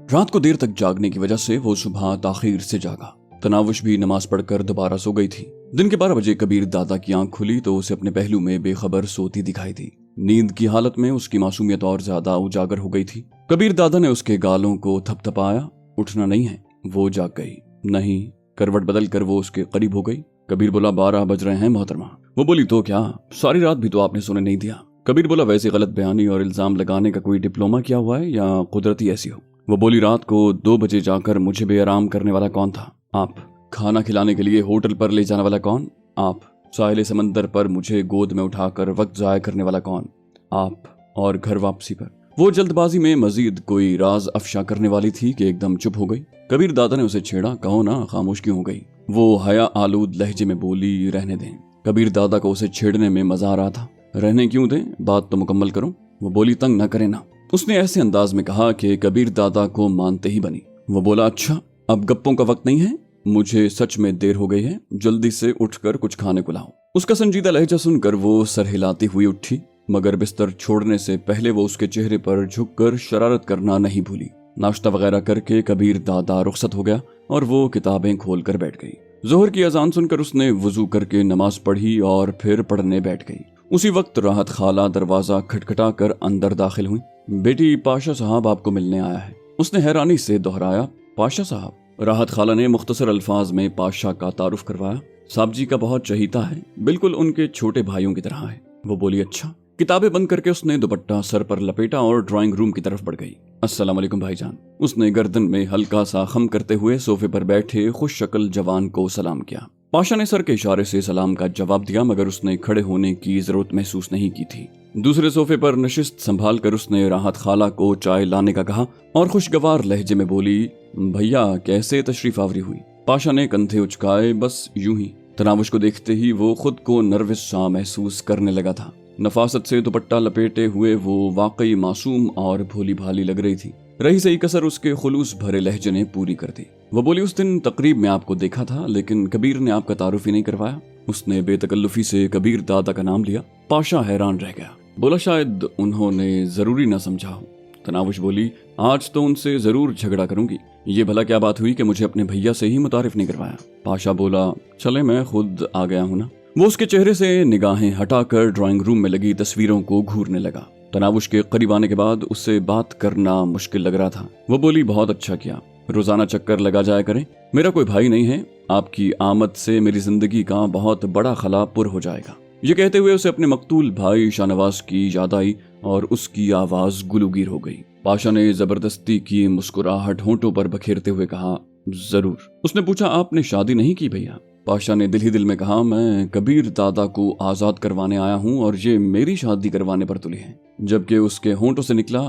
रात को देर तक जागने की वजह से वो सुबह ताखीर से जागा। तनावुश भी नमाज पढ़कर दोबारा सो गई थी। दिन के 12 बजे कबीर दादा की आंख खुली तो उसे अपने पहलू में बेखबर सोती दिखाई दी। नींद की हालत में उसकी मासूमियत और ज्यादा उजागर हो गई थी। कबीर दादा ने उसके गालों को थपथपाया। उठना नहीं है। वो जाग गई। नहीं। करवट बदल कर वो उसके करीब हो गई। कबीर बोला 12 बज रहे हैं मोहतरमा। वो बोली तो क्या, सारी रात भी तो आपने सोने नहीं दिया। कबीर बोला वैसे गलत बयानी और इल्जाम लगाने का कोई डिप्लोमा किया हुआ है या कुदरती ऐसी हो। वो बोली रात को 2 बजे जाकर मुझे बेआराम करने वाला कौन था? आप। खाना खिलाने के लिए होटल पर ले जाने वाला कौन? आप। साहिल समंदर पर मुझे गोद में उठाकर वक्त जाया करने वाला कौन? आप। और घर वापसी पर वो जल्दबाजी में मजीद कोई राज अफशा करने वाली थी कि एकदम चुप हो गई। कबीर दादा ने उसे छेड़ा, कहो ना खामोश क्यों हो गई? वो हया आलूद लहजे में बोली, रहने दें। कबीर दादा को उसे छेड़ने में मजा आ रहा था। रहने क्यों दें, बात तो मुकम्मल करो। वो बोली तंग न करे ना। उसने ऐसे अंदाज में कहा कि कबीर दादा को मानते ही बनी। वो बोला अच्छा, अब गप्पों का वक्त नहीं है, मुझे सच में देर हो गई है, जल्दी से उठकर कुछ खाने को लाओ। उसका संजीदा लहजा सुनकर वो सर हिलाती हुई उठी, मगर बिस्तर छोड़ने से पहले वो उसके चेहरे पर झुककर शरारत करना नहीं भूली। नाश्ता वगैरह करके कबीर दादा रुखसत हो गया और वो किताबें खोल कर बैठ गई। जोहर की अजान सुनकर उसने वुजू करके नमाज पढ़ी और फिर पढ़ने बैठ गई। उसी वक्त राहत खाला दरवाजा खटखटा कर अंदर दाखिल हुई। बेटी पाशा साहब आपको मिलने आया है। उसने हैरानी से दोहराया, पाशा साहब? राहत खाला ने मुख्तसर अल्फाज में पाशा का तारुफ करवाया। साहब जी का बहुत चहीता है, बिल्कुल उनके छोटे भाइयों की तरह है। वो बोली अच्छा। किताबें बंद करके उसने दुपट्टा सर पर लपेटा और ड्राइंग रूम की तरफ बढ़ गई। अस्सलाम वालेकुम भाईजान। उसने गर्दन में हल्का सा खम करते हुए सोफे पर बैठे खुश शक्ल जवान को सलाम किया। पाशा ने सर के इशारे से सलाम का जवाब दिया, मगर उसने खड़े होने की जरूरत महसूस नहीं की थी। दूसरे सोफे पर नशिस्त संभाल कर उसने राहत खाला को चाय लाने का कहा और खुशगवार लहजे में बोली, भैया कैसे तशरीफ आवरी हुई? पाशा ने कंधे उचकाए, बस यूं ही। तनावुश को देखते ही वो खुद को नर्वस सा महसूस करने लगा था। नफासत से दुपट्टा लपेटे हुए वो वाकई मासूम और भोली भाली लग रही थी। रही सही कसर उसके खुलूस भरे लहजे ने पूरी कर दी। वो बोली उस दिन तकरीब में आपको देखा था, लेकिन कबीर ने आपका तारुफ ही नहीं करवाया। उसने बेतकल्लुफी से कबीर दादा का नाम लिया। पाशा हैरान रह गया। बोला शायद उन्होंने जरूरी न समझा हो। तनावुश बोली आज तो उनसे जरूर झगड़ा करूंगी। ये भला क्या बात हुई कि मुझे अपने भैया से ही मुतारिफ नहीं करवाया? पाशा बोला चले मैं खुद आ गया हूं ना। वो उसके चेहरे से निगाहें हटाकर ड्राइंग रूम में लगी तस्वीरों को घूरने लगा। तनावुश के करीब आने के बाद उससे बात करना मुश्किल लग रहा था। वो बोली बहुत अच्छा किया, रोजाना चक्कर लगा जाया करें। मेरा कोई भाई नहीं है, आपकी आमद से मेरी जिंदगी का बहुत बड़ा खला पुर हो जाएगा। ये कहते हुए उसे अपने मकतूल भाई शाहनवाज की याद आई और उसकी आवाज गुलूगीर हो गई। पाशा ने जबरदस्ती की मुस्कुराहट होंठों पर बखेरते हुए कहा जरूर। उसने पूछा आपने शादी नहीं की भैया? पाशा ने दिल ही दिल में कहा मैं कबीर दादा को आजाद करवाने आया हूँ और ये मेरी शादी करवाने पर तुले हैं। जबकि उसके होंठों से निकला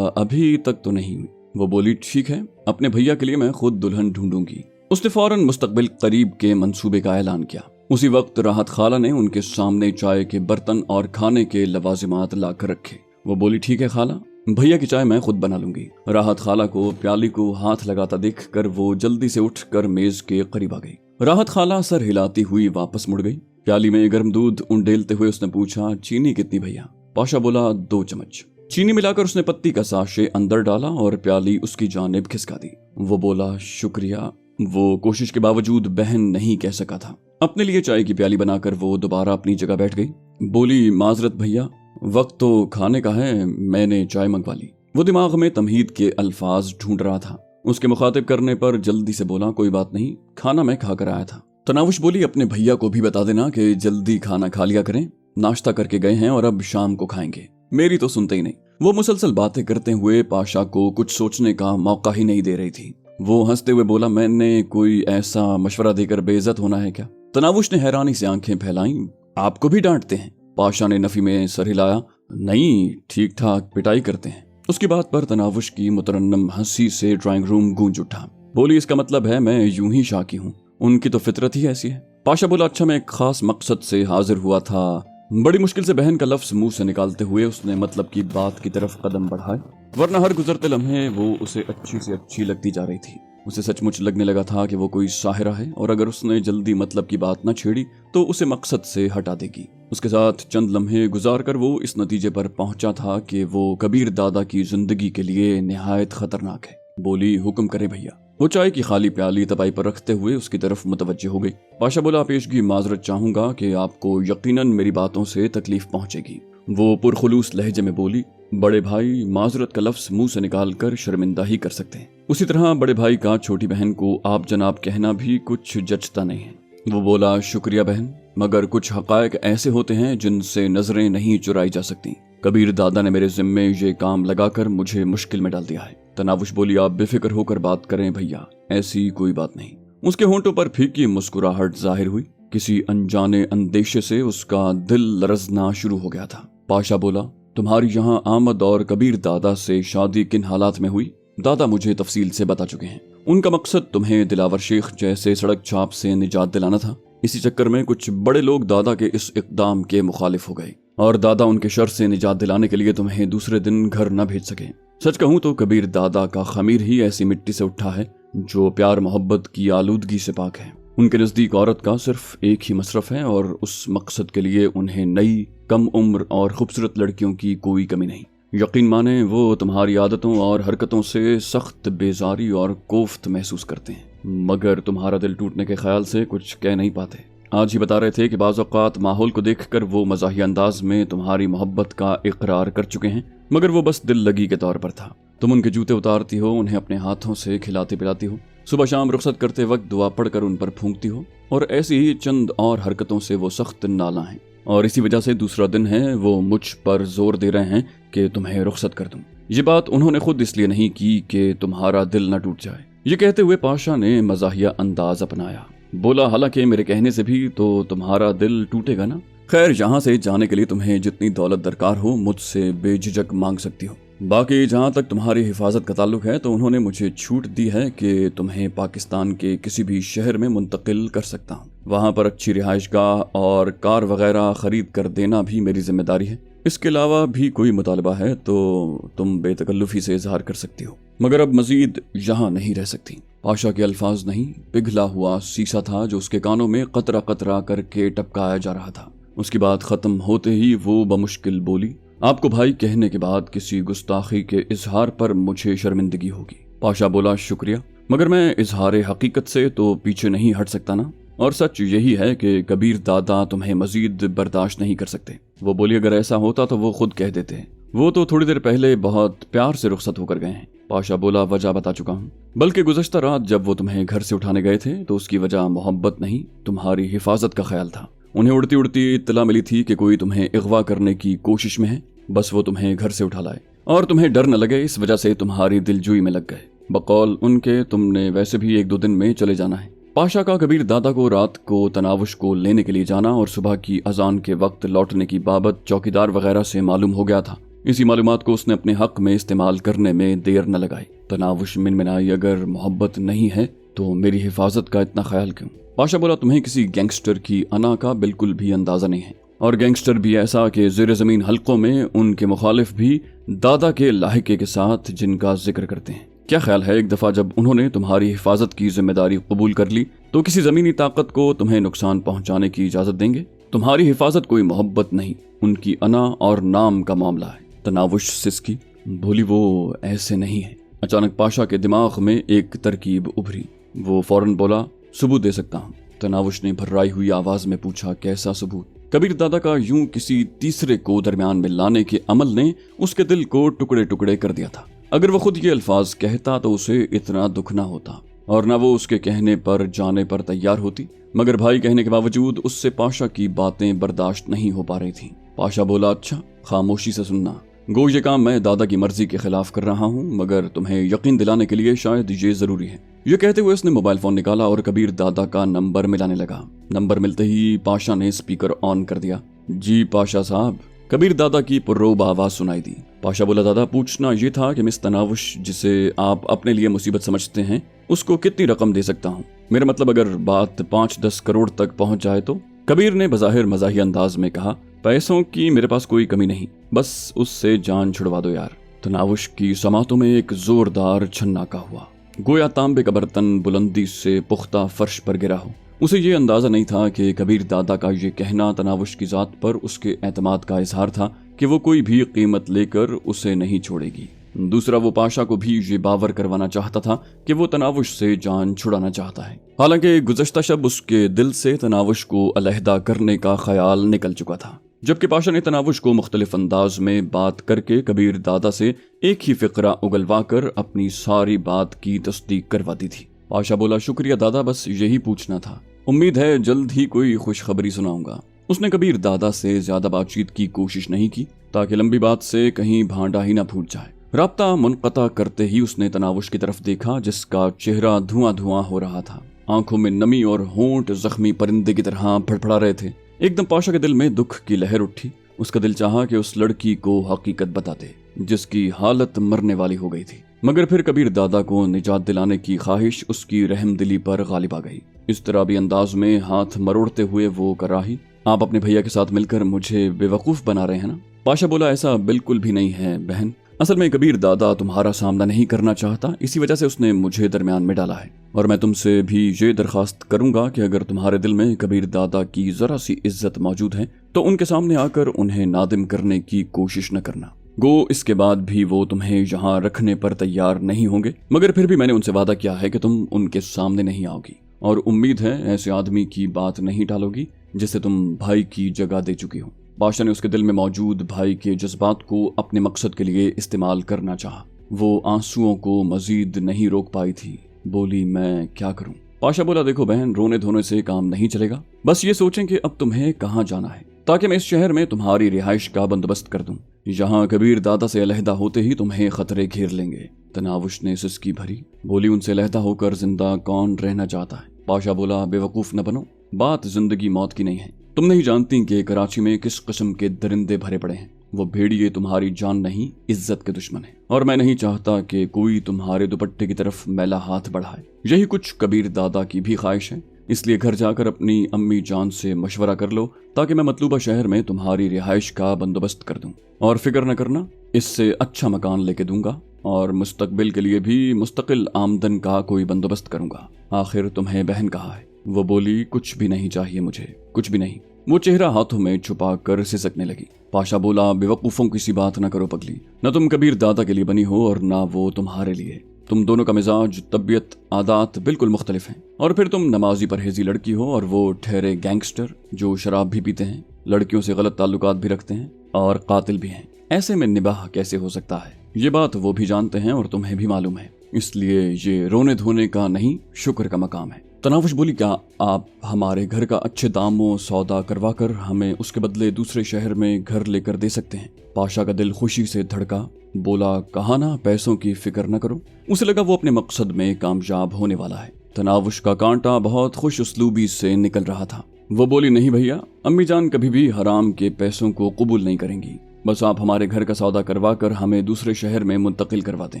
अभी तक तो नहीं हुई। वो बोली ठीक है, अपने भैया के लिए मैं खुद दुल्हन ढूंढूंगी। उसने फौरन मुस्तकबिल करीब के मंसूबे का ऐलान किया। उसी वक्त राहत खाला ने उनके सामने चाय के बर्तन और खाने के लवाजिमात लाकर रखे। वो बोली ठीक है खाला, भैया की चाय मैं खुद बना लूंगी। राहत खाला को प्याली को हाथ लगाता देखकर वो जल्दी से उठकर मेज के करीब आ गई। राहत खाला सर हिलाती हुई वापस मुड़ गई। प्याली में गर्म दूध उंडेलते हुए उसने पूछा चीनी कितनी भैया? पाशा बोला 2 चम्मच। चीनी मिलाकर उसने पत्ती का साशे अंदर डाला और प्याली उसकी जानिब खिसका दी। वो बोला शुक्रिया। वो कोशिश के बावजूद बहन नहीं कह सका था। अपने लिए चाय की प्याली बनाकर वो दोबारा अपनी जगह बैठ गई। बोली माजरत भैया, वक्त तो खाने का है, मैंने चाय मंगवा ली। वो दिमाग में तमहीद के अल्फाज ढूंढ रहा था। उसके मुखातिब करने पर जल्दी से बोला कोई बात नहीं, खाना मैं खा कर आया था। तनावुश बोली अपने भैया को भी बता देना कि जल्दी खाना खा लिया करें, नाश्ता करके गए हैं और अब शाम को खाएंगे। मेरी तो सुनते ही नहीं। वो मुसलसल बातें करते हुए पाशा को कुछ सोचने का मौका ही नहीं दे रही थी। वो हंसते हुए बोला मैंने कोई ऐसा मशवरा देकर बेइज्जत होना है क्या? तनावुश ने हैरानी से आंखें फैलाई, आपको भी डांटते हैं? पाशा ने नफी में सर हिलाया, नहीं ठीक ठाक पिटाई करते हैं। उसकी बात पर तनावुश की मुतरन्नम हंसी से ड्राइंग रूम गूंज उठा। बोली इसका मतलब है मैं यूं ही शाकी हूँ, उनकी तो फितरत ही ऐसी है। पाशा बोला अच्छा मैं एक खास मकसद से हाजिर हुआ था। बड़ी मुश्किल से बहन का लफ्ज मुंह से निकालते हुए उसने मतलब की बात की तरफ कदम बढ़ाए, वरना हर गुजरते लम्हे वो उसे अच्छी से अच्छी लगती जा रही थी। उसे सचमुच लगने लगा था कि वो कोई साहिरा है और अगर उसने जल्दी मतलब की बात न छेड़ी तो उसे मकसद से हटा देगी। उसके साथ चंद लम्हे गुजार कर वो इस नतीजे पर पहुंचा था कि वो कबीर दादा की जिंदगी के लिए निहायत खतरनाक है। बोली, हुक्म करे भैया। वो चाय की खाली प्याली तपाई पर रखते हुए उसकी तरफ मुतवज्जे हो गई। पाशा बोला, पेशगी माजरत चाहूंगा कि आपको यकीनन मेरी बातों से तकलीफ पहुंचेगी। वो पुरखुलूस लहजे में बोली, बड़े भाई माजरत का लफ्ज मुंह से निकाल कर शर्मिंदा ही कर सकते हैं, उसी तरह बड़े भाई का छोटी बहन को आप जनाब कहना भी कुछ जचता नहीं है। वो बोला, शुक्रिया बहन, मगर कुछ हकायक ऐसे होते हैं जिनसे नजरें नहीं चुराई जा सकती। कबीर दादा ने मेरे जिम्मे ये काम लगाकर मुझे मुश्किल में डाल दिया है। तनावुश बोली, आप बेफिक्र होकर बात करें भैया, ऐसी कोई बात नहीं। उसके होंठों पर फीकी मुस्कुराहट जाहिर हुई। किसी अनजाने अंदेशे से उसका दिल लरजना शुरू हो गया था। पाशा बोला, तुम्हारी यहाँ आमद और कबीर दादा से शादी किन हालात में हुई? दादा मुझे तफसील से बता चुके हैं। उनका मकसद तुम्हें दिलावर शेख जैसे सड़क छाप से निजात दिलाना था। इसी चक्कर में कुछ बड़े लोग दादा के इस इक़दाम के मुखालिफ हो गए और दादा उनके शर से निजात दिलाने के लिए तुम्हें दूसरे दिन घर न भेज सके। सच कहूं तो कबीर दादा का खमीर ही ऐसी मिट्टी से उठा है जो प्यार मोहब्बत की आलूदगी से पाक है। उनके नज़दीक औरत का सिर्फ एक ही मसरफ है और उस मकसद के लिए उन्हें नई, कम उम्र और खूबसूरत लड़कियों की कोई कमी नहीं। यकीन माने वो तुम्हारी आदतों और हरकतों से सख्त बेजारी और कोफ्त महसूस करते हैं, मगर तुम्हारा दिल टूटने के ख्याल से कुछ कह नहीं पाते। आज ही बता रहे थे कि बाज़ औक़ात माहौल को देखकर वो मज़ाही अंदाज में तुम्हारी मोहब्बत का इकरार कर चुके हैं, मगर वो बस दिल लगी के तौर पर था। तुम उनके जूते उतारती हो, उन्हें अपने हाथों से खिलाती पिलाती हो, सुबह शाम रुखसत करते वक्त दुआ पढ़कर उन पर फूंकती हो, और ऐसी ही चंद और हरकतों से वो सख्त नाला हैं। और इसी वजह से दूसरा दिन है वो मुझ पर जोर दे रहे हैं कि तुम्हें रुखसत कर दूं। ये बात उन्होंने खुद इसलिए नहीं की कि तुम्हारा दिल न टूट जाए। ये कहते हुए पाशा ने मज़ाहिया अंदाज अपनाया। बोला, हालांकि मेरे कहने से भी तो तुम्हारा दिल टूटेगा ना। खैर, यहाँ से जाने के लिए तुम्हें जितनी दौलत दरकार हो मुझसे बेझिझक मांग सकती हो। बाकी जहाँ तक तुम्हारी हिफाजत का ताल्लुक है तो उन्होंने मुझे छूट दी है कि तुम्हें पाकिस्तान के किसी भी शहर में मुंतकिल कर सकता हूँ। वहाँ पर अच्छी रिहाइशगाह और कार वगैरह खरीद कर देना भी मेरी जिम्मेदारी है। इसके अलावा भी कोई मुतालबा है तो तुम बेतकल्लुफी से इजहार कर सकती हो, मगर अब मजीद यहाँ नहीं रह सकती। पाशा के अल्फाज नहीं, पिघला हुआ शीशा था जो उसके कानों में कतरा कतरा करके टपकाया जा रहा था। उसकी बात खत्म होते ही वो बमुश्किल बोली, आपको भाई कहने के बाद किसी गुस्ताखी के इजहार पर मुझे शर्मिंदगी होगी। पाशा बोला, शुक्रिया, मगर मैं इजहार हकीकत से तो पीछे नहीं हट सकता ना। और सच यही है कि कबीर दादा तुम्हें मजीद बर्दाश्त नहीं कर सकते। वो बोली, अगर ऐसा होता तो वो खुद कह देते, वो तो थोड़ी देर पहले बहुत प्यार से रुखसत होकर गए हैं। पाशा बोला, वजह बता चुका हूँ, बल्कि गुज़श्ता रात जब वो तुम्हें घर से उठाने गए थे तो उसकी वजह मोहब्बत नहीं, तुम्हारी हिफाजत का ख्याल था। उन्हें उड़ती उड़ती इत्तला मिली थी कि कोई तुम्हें अगवा करने की कोशिश में है, बस वो तुम्हें घर से उठा लाए और तुम्हें डर न लगे, इस वजह से तुम्हारी दिलजोई में लग गए। बकौल उनके तुमने वैसे भी 1-2 दिन में चले जाना है। पाशा का कबीर दादा को रात को तनावुश को लेने के लिए जाना और सुबह की अजान के वक्त लौटने की बाबत चौकीदार वगैरह से मालूम हो गया था। इसी मालूमात को उसने अपने हक में इस्तेमाल करने में देर न लगाई। तनावुश मिनमिनाई, अगर मोहब्बत नहीं है तो मेरी हिफाजत का इतना ख्याल क्यों? पाशा बोला, तुम्हें किसी गैंगस्टर की अना का बिल्कुल भी अंदाजा नहीं है, और गैंगस्टर भी ऐसा कि ज़ेर ज़मीन हलकों में उनके मुखालिफ भी दादा के लाहिके के साथ जिनका जिक्र करते हैं। क्या ख्याल है, एक दफ़ा जब उन्होंने तुम्हारी हिफाजत की जिम्मेदारी कबूल कर ली तो किसी ज़मीनी ताकत को तुम्हें नुकसान पहुंचाने की इजाज़त देंगे? तुम्हारी हिफाजत कोई मोहब्बत नहीं, उनकी अना और नाम का मामला है। तनावुश सिसकी बोली, वो ऐसे नहीं है। अचानक पाशा के दिमाग में एक तरकीब उभरी। वो फौरन बोला, सबूत दे सकता हूँ। तनावुश ने भर्राई हुई आवाज में पूछा, कैसा सबूत? कबीर दादा का यूं किसी तीसरे को दरमियान में लाने के अमल ने उसके दिल को टुकड़े टुकड़े कर दिया था। अगर वो खुद ये अल्फाज कहता तो उसे इतना दुख ना होता और ना वो उसके कहने पर जाने पर तैयार होती, मगर भाई कहने के बावजूद उससे पाशा की बातें बर्दाश्त नहीं हो पा रही थी। पाशा बोला, अच्छा, खामोशी से सुनना। गो ये काम मैं दादा की मर्जी के खिलाफ कर रहा हूँ, मगर तुम्हें यकीन दिलाने के लिए शायद ये जरूरी है। ये कहते हुए उसने मोबाइल फोन निकाला और कबीर दादा का नंबर मिलाने लगा। नंबर मिलते ही पाशा ने स्पीकर ऑन कर दिया। जी पाशा साहब, कबीर दादा की पुर्रोब आवाज सुनाई दी। पाशा बोला, दादा पूछना ये था कि मिस तनावुश जिसे आप अपने लिए मुसीबत समझते हैं उसको कितनी रकम दे सकता हूँ? मेरा मतलब अगर बात 5-10 करोड़ तक पहुँच जाए तो? कबीर ने बज़ाहिर मज़ाही अंदाज में कहा, पैसों की मेरे पास कोई कमी नहीं, बस उससे जान छुड़वा दो यार। तनावुश की समातों में एक जोरदार छन्नाका हुआ, गोया तांबे का बर्तन बुलंदी से पुख्ता फर्श पर गिरा हो। उसे ये अंदाजा नहीं था कि कबीर दादा का ये कहना तनावुश की जात पर उसके एतमाद का इजहार था कि वो कोई भी कीमत लेकर उसे नहीं छोड़ेगी। दूसरा वो पाशा को भी ये बावर करवाना चाहता था कि वो तनावुश से जान छुड़ाना चाहता है। हालांकि गुज़श्ता शब उसके दिल से तनावुश को अलहदा करने का ख्याल निकल चुका था, जबकि पाशा ने तनावुश को मुख्तलिफ अंदाज में बात करके कबीर दादा से एक ही फिक्रा उगलवा कर अपनी सारी बात की तस्दीक करवा दी थी। पाशा बोला, शुक्रिया दादा, बस यही पूछना था। उम्मीद है जल्द ही कोई खुशखबरी सुनाऊंगा। उसने कबीर दादा से ज्यादा बातचीत की कोशिश नहीं की ताकि लंबी बात से कहीं भांडा ही न फूट जाए। राब्ता मुनक़ता करते ही उसने तनावुश की तरफ देखा, जिसका चेहरा धुआं धुआं हो रहा था। आंखों में नमी और होंठ जख्मी परिंदे की तरह फड़फड़ा रहे थे। एकदम पाशा के दिल में दुख की लहर उठी। उसका दिल चाहा कि उस लड़की को हकीकत बता दे जिसकी हालत मरने वाली हो गई थी, मगर फिर कबीर दादा को निजात दिलाने की ख्वाहिश उसकी रहमदिली पर गालिब आ गई। इस तरह भी अंदाज में हाथ मरोड़ते हुए वो कराही, आप अपने भैया के साथ मिलकर मुझे बेवकूफ बना रहे हैं ना? पाशा बोला, ऐसा बिल्कुल भी नहीं है बहन, असल में कबीर दादा तुम्हारा सामना नहीं करना चाहता, इसी वजह से उसने मुझे दरमियान में डाला है। और मैं तुमसे भी ये दरखास्त करूंगा कि अगर तुम्हारे दिल में कबीर दादा की जरा सी इज्जत मौजूद है तो उनके सामने आकर उन्हें नादिम करने की कोशिश न करना। गो इसके बाद भी वो तुम्हें यहाँ रखने पर तैयार नहीं होंगे, मगर फिर भी मैंने उनसे वादा किया है कि तुम उनके सामने नहीं आओगी, और उम्मीद है ऐसे आदमी की बात नहीं टालोगी जिसे तुम भाई की जगह दे चुकी हो। पाशा ने उसके दिल में मौजूद भाई के जज्बात को अपने मकसद के लिए इस्तेमाल करना चाहा। वो आंसुओं को मजीद नहीं रोक पाई थी। बोली, मैं क्या करूं? पाशा बोला, देखो बहन, रोने धोने से काम नहीं चलेगा। बस ये सोचें कि अब तुम्हें कहाँ जाना है ताकि मैं इस शहर में तुम्हारी रिहाइश का बंदोबस्त कर दूं। यहाँ कबीर दादा से अलहदा होते ही तुम्हें खतरे घेर लेंगे। तनावुश ने सिसकी भरी। बोली, उनसे अलहदा होकर जिंदा कौन रहना चाहता है? पाशा बोला, बेवकूफ न बनो, बात जिंदगी मौत की नहीं है। तुम नहीं जानती कि कराची में किस किस्म के दरिंदे भरे पड़े हैं। वो भेड़िए तुम्हारी जान नहीं, इज्जत के दुश्मन है, और मैं नहीं चाहता कि कोई तुम्हारे दुपट्टे की तरफ मैला हाथ बढ़ाए। यही कुछ कबीर दादा की भी ख्वाहिश है, इसलिए घर जाकर अपनी अम्मी जान से मशवरा कर लो ताकि मैं मतलूबा शहर में तुम्हारी रिहाइश का बंदोबस्त कर दूं। और फिक्र न करना, इससे अच्छा मकान लेके दूंगा और मुस्तकबिल के लिए भी मुस्तकिल आमदन का कोई बंदोबस्त करूंगा। आखिर तुम्हें बहन कहा है? वो बोली, कुछ भी नहीं चाहिए मुझे, कुछ भी नहीं। वो चेहरा हाथों में छुपा कर सिसकने लगी। पाशा बोला, बेवकूफों की सी बात न करो पगली, न तुम कबीर दादा के लिए बनी हो और ना वो तुम्हारे लिए। तुम दोनों का मिजाज, तबीयत, आदात बिल्कुल मुख्तलिफ हैं। और फिर तुम नमाजी परहेजी लड़की हो और वो ठहरे गैंगस्टर जो शराब भी पीते हैं, लड़कियों से गलत ताल्लुकात भी रखते हैं और कातिल भी हैं। ऐसे में निबाह कैसे हो सकता है? ये बात वो भी जानते हैं और तुम्हें भी मालूम है, इसलिए ये रोने धोने का नहीं, शुक्र का मकाम है। तनावुश बोली, क्या आप हमारे घर का अच्छे दामों सौदा करवा कर हमें उसके बदले दूसरे शहर में घर लेकर दे सकते हैं? पाशा का दिल खुशी से धड़का। बोला, कहा ना पैसों की फिक्र न करो। उसे लगा वो अपने मकसद में कामयाब होने वाला है। तनावुश का कांटा बहुत खुश उसलूबी से निकल रहा था। वो बोली, नहीं भैया, अम्मी जान कभी भी हराम के पैसों को कबूल नहीं करेंगी, बस आप हमारे घर का सौदा करवा कर हमें दूसरे शहर में मुंतकिल करवा दें।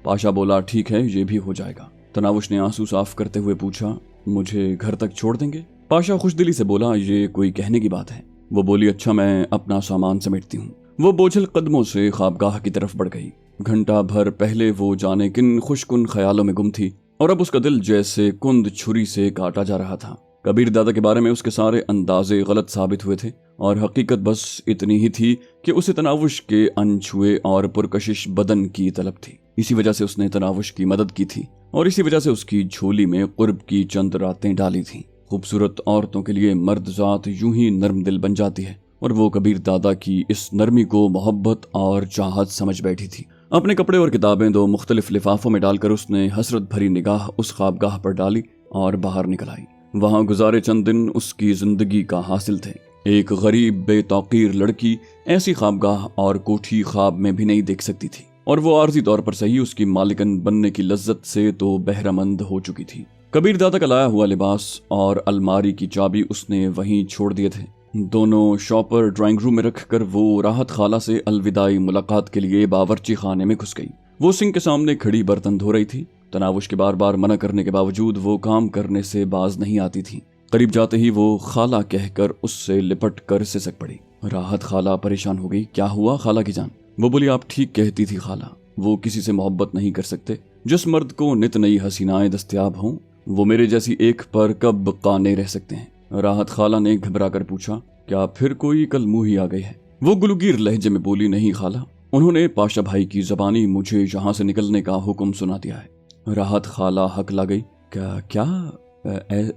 पाशा बोला, ठीक है, ये भी हो जाएगा। तनावुश ने आंसू साफ करते हुए पूछा, मुझे घर तक छोड़ देंगे? पाशा खुशदिली से बोला, ये कोई कहने की बात है। वो बोली, अच्छा, मैं अपना सामान समेटती हूँ। वो बोझल कदमों से ख्वाबगाह की तरफ बढ़ गई। घंटा भर पहले वो जाने किन खुशकुन ख्यालों में गुम थी और अब उसका दिल जैसे कुंद छुरी से काटा जा रहा था। कबीर दादा के बारे में उसके सारे अंदाजे गलत साबित हुए थे और हकीकत बस इतनी ही थी कि उसे तनावुश के अनछुए और पुरकशिश बदन की तलब थी। इसी वजह से उसने तनावुश की मदद की थी और इसी वजह से उसकी झोली में कुर्ब की चंद रातें डाली थीं। खूबसूरत औरतों के लिए मर्द जात यूं ही नर्म दिल बन जाती है और वो कबीर दादा की इस नरमी को मोहब्बत और चाहत समझ बैठी थी। अपने कपड़े और किताबें दो मुख्तलिफ लिफाफों में डालकर उसने हसरत भरी निगाह उस ख्वाबगाह पर डाली और बाहर निकल आई। वहां गुजारे चंद दिन उसकी जिंदगी का हासिल थे। एक गरीब बेतौकीर लड़की ऐसी ख्वाबगाह और कोठी ख्वाब में भी नहीं देख सकती थी और वो आर्जी तौर पर सही उसकी मालिकन बनने की लज्जत से तो बहरामंद हो चुकी थी। कबीर दादा का लाया हुआ लिबास और अलमारी की चाबी उसने वहीं छोड़ दिए थे। दोनों शॉपर ड्राइंग रूम में रखकर वो राहत खाला से अलविदाई मुलाकात के लिए बावर्ची खाने में घुस गई। वो सिंक के सामने खड़ी बर्तन धो रही थी। तनावुश के बार बार मना करने के बावजूद वो काम करने से बाज नहीं आती थी। करीब जाते ही वो खाला कहकर उससे लिपट कर सिसक पड़ी। राहत खाला परेशान हो गई। क्या हुआ खाला की जान? वो बोली, आप ठीक कहती थी खाला, वो किसी से मोहब्बत नहीं कर सकते। जिस मर्द को नित नई हसीनाएं दस्तयाब हों वो मेरे जैसी एक पर कब काने रह सकते हैं। राहत खाला ने घबरा कर पूछा, क्या फिर कोई कल मुंह ही आ गई है? वो गुलगीर लहजे में बोली, नहीं खाला, उन्होंने पाशा भाई की ज़बानी मुझे यहाँ से निकलने का हुक्म सुना दिया है। राहत खाला हकला गई। क्या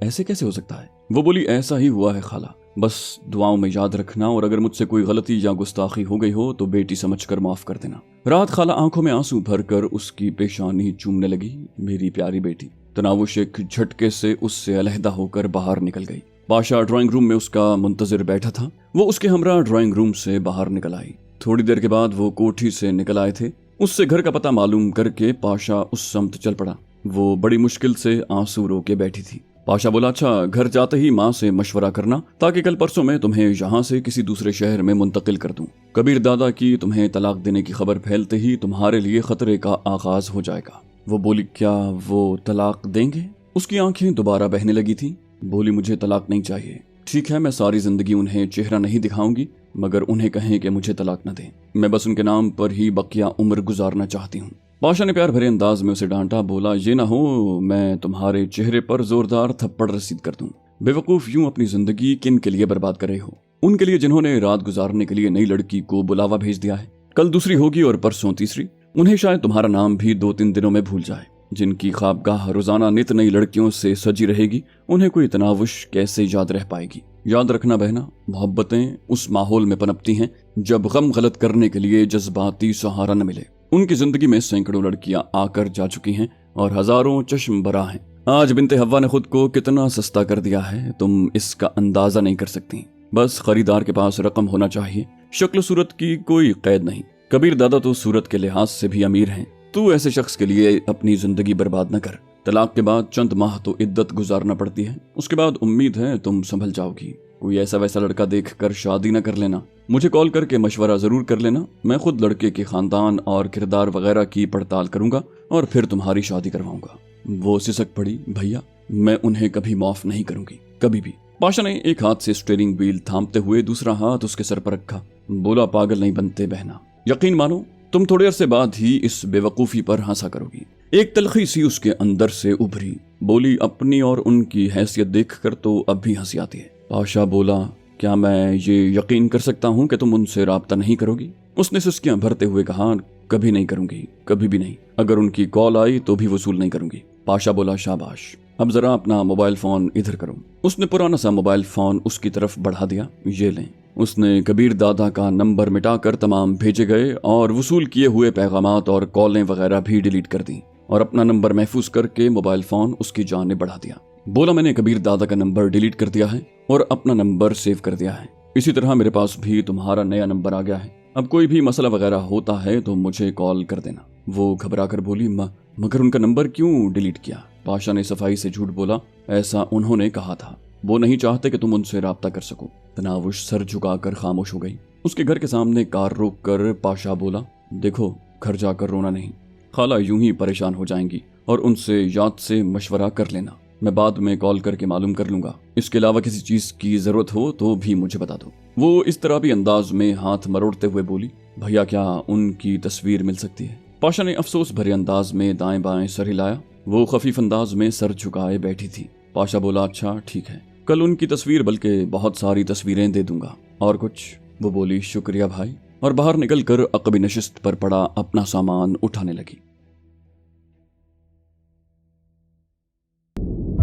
ऐसे कैसे हो सकता है? वो बोली, ऐसा ही हुआ है खाला, बस दुआओं में याद रखना, और अगर मुझसे कोई गलती या गुस्ताखी हो गई हो तो बेटी समझकर माफ कर देना। राहत खाला आंखों में आंसू भरकर उसकी पेशानी चूमने लगी। मेरी प्यारी बेटी। तनावुश एक झटके से उससे अलहदा होकर बाहर निकल गई। पाशा ड्राइंग रूम में उसका मुंतजिर बैठा था। वो उसके हमरा ड्राइंग रूम से बाहर निकल आई। थोड़ी देर के बाद वो कोठी से निकल आए थे। उससे घर का पता मालूम करके पाशा उस समत चल पड़ा। वो बड़ी मुश्किल से आंसू रोके बैठी थी। पाशा बोला, अच्छा, घर जाते ही माँ से मशवरा करना ताकि कल परसों में तुम्हें यहाँ से किसी दूसरे शहर में मुंतकिल कर दूं। कबीर दादा की तुम्हें तलाक देने की खबर फैलते ही तुम्हारे लिए खतरे का आगाज हो जाएगा। वो बोली, क्या वो तलाक देंगे? उसकी आंखें दोबारा बहने लगी थी। बोली, मुझे तलाक नहीं चाहिए। ठीक है, मैं सारी जिंदगी उन्हें चेहरा नहीं दिखाऊंगी, मगर उन्हें कहें कि मुझे तलाक न दें। मैं बस उनके नाम पर ही बकिया उम्र गुजारना चाहती हूँ। पाशा ने प्यार भरे अंदाज में उसे डांटा। बोला, ये ना हो मैं तुम्हारे चेहरे पर जोरदार थप्पड़ रसीद कर दूं। बेवकूफ, यूं अपनी जिंदगी किन के लिए बर्बाद कर रहे हो? उनके लिए जिन्होंने रात गुजारने के लिए नई लड़की को बुलावा भेज दिया है। कल दूसरी होगी और परसों तीसरी। उन्हें शायद तुम्हारा नाम भी 2-3 दिनों में भूल जाए। जिनकी ख्वाबगाह रोजाना नित नई लड़कियों से सजी रहेगी, उन्हें कोई तनावुश कैसे याद रह पाएगी? याद रखना बहना, मोहब्बतें उस माहौल में पनपती हैं जब गम गलत करने के लिए जज्बाती सहारा न मिले। उनकी जिंदगी में सैकड़ों लड़कियां आकर जा चुकी हैं और हजारों चश्म बरा हैं। आज बिनते हव्वा ने खुद को कितना सस्ता कर दिया है, तुम इसका अंदाजा नहीं कर सकती। बस खरीदार के पास रकम होना चाहिए, शक्ल सूरत की कोई कैद नहीं। कबीर दादा तो सूरत के लिहाज से भी अमीर हैं। तू ऐसे शख्स के लिए अपनी जिंदगी बर्बाद न कर। तलाक के बाद चंद माह तो इद्दत गुजारना पड़ती है, उसके बाद उम्मीद है तुम संभल जाओगी। कोई ऐसा वैसा लड़का देखकर शादी न कर लेना। मुझे कॉल करके मशवरा जरूर कर लेना। मैं खुद लड़के के खानदान और किरदार वगैरह की पड़ताल करूंगा और फिर तुम्हारी शादी करवाऊंगा। वो सिसक पड़ी, भैया मैं उन्हें कभी माफ नहीं करूंगी, कभी भी। पाशा ने एक हाथ से स्टीयरिंग व्हील थामते हुए दूसरा हाथ उसके सर पर रखा। बोला, पागल नहीं बनते बहना, यकीन मानो तुम थोड़ी अरसे बाद ही इस बेवकूफी पर हंसा करोगी। एक तलखी सी उसके अंदर से उभरी। बोली, अपनी और उनकी हैसियत देखकर तो अब भी हंसी आती है। पाशा बोला, क्या मैं ये यकीन कर सकता हूँ कि तुम उनसे राब्ता नहीं करोगी? उसने सुस्कियां भरते हुए कहा, कभी नहीं करूंगी, कभी भी नहीं। अगर उनकी कॉल आई तो भी वसूल नहीं करूंगी। पाशा बोला, शाबाश, अब जरा अपना मोबाइल फोन इधर करो। उसने पुराना सा मोबाइल फोन उसकी तरफ बढ़ा दिया। ये लें। उसने कबीर दादा का नंबर मिटाकर तमाम भेजे गए और वसूल किए हुए पैगामात और कॉलें वगैरह भी डिलीट कर दी और अपना नंबर महफूज करके मोबाइल फोन उसकी जान बढ़ा दिया। बोला, मैंने कबीर दादा का नंबर डिलीट कर दिया है और अपना नंबर सेव कर दिया है। इसी तरह मेरे पास भी तुम्हारा नया नंबर आ गया है। अब कोई भी मसला वगैरह होता है तो मुझे कॉल कर देना। वो घबरा कर बोली, मगर उनका नंबर क्यों डिलीट किया? पाशा ने सफाई से झूठ बोला, ऐसा उन्होंने कहा था, वो नहीं चाहते कि तुम उनसे राब्ता कर सको। तनावुश सर झुकाकर खामोश हो गई। उसके घर के सामने कार रोक कर पाशा बोला, देखो घर जाकर रोना नहीं, खाला यूं ही परेशान हो जाएंगी और उनसे याद से मशवरा कर लेना। मैं बाद में कॉल करके मालूम कर लूंगा। इसके अलावा किसी चीज की जरूरत हो तो भी मुझे बता दो। वो इस तरह भी अंदाज में हाथ मरोड़ते हुए बोली, भैया क्या उनकी तस्वीर मिल सकती है? पाशा ने अफसोस भरे अंदाज में दाएं बाएं सर हिलाया। वो खफीफ अंदाज में सर झुकाए बैठी थी। पाशा बोला, अच्छा ठीक है, कल उनकी तस्वीर बल्कि बहुत सारी तस्वीरें दे दूंगा। और कुछ? वो बोली, शुक्रिया भाई, और बाहर निकलकर अकबी नशिस्त पर पड़ा अपना सामान उठाने लगी।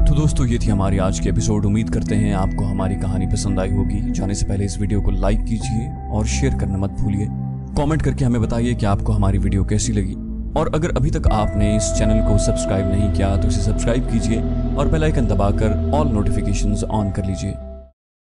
तो दोस्तों, ये थी हमारी आज की एपिसोड। उम्मीद करते हैं आपको हमारी कहानी पसंद आई होगी। जाने से पहले इस वीडियो को लाइक कीजिए और शेयर करना मत भूलिए। कमेंट करके हमें बताइए कि आपको हमारी वीडियो कैसी लगी, और अगर अभी तक आपने इस चैनल को सब्सक्राइब नहीं किया तो इसे सब्सक्राइब कीजिए और बेल आइकन दबाकर ऑल नोटिफिकेशंस ऑन कर लीजिए।